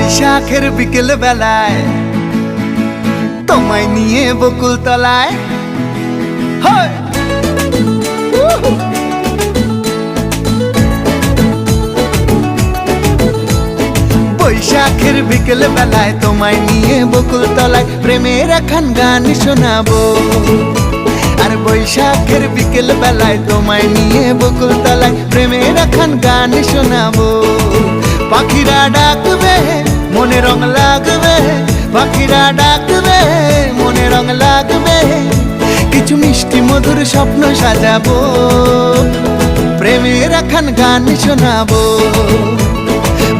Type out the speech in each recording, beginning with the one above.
বৈশাখের বিকেল বেলায় তোমায় নিয়ে বকুল তলায় বৈশাখের বিকেল বেলায় তোমায় নিয়ে বকুল তলায় প্রেমের একখান গান শোনাবো। আর বৈশাখের বিকেল বেলায় তোমায় নিয়ে বকুল তলায় প্রেমের একখান গান শোনাবো। পাখিরা ডাকবে মনে রং লাগবে, পাখিরা ডাকবে মনে রং লাগবে, কিছু মিষ্টি মধুর স্বপ্ন সাজাবো, প্রেমের একখান গান শোনাবো।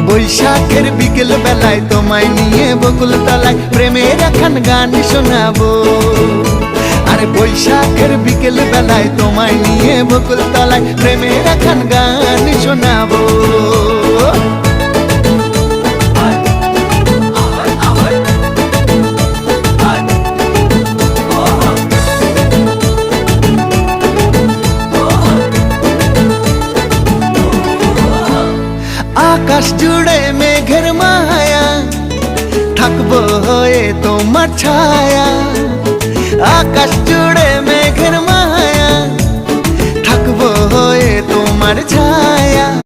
বৈশাখের বিকেল বেলায় তোমায় নিয়ে বকুল তলায় প্রেমের একখান গান শোনাবো। আরে বৈশাখের বিকেল বেলায় তোমায় নিয়ে বকুল তলায় প্রেমের একখান গান শোনাবো। আকাশ জুড়ে মেঘের মায়া, থাকবো হয়ে তোমার ছায়া। আকাশ জুড়ে মেঘের মায়া, থাকবো হয়ে তোমার ছায়া।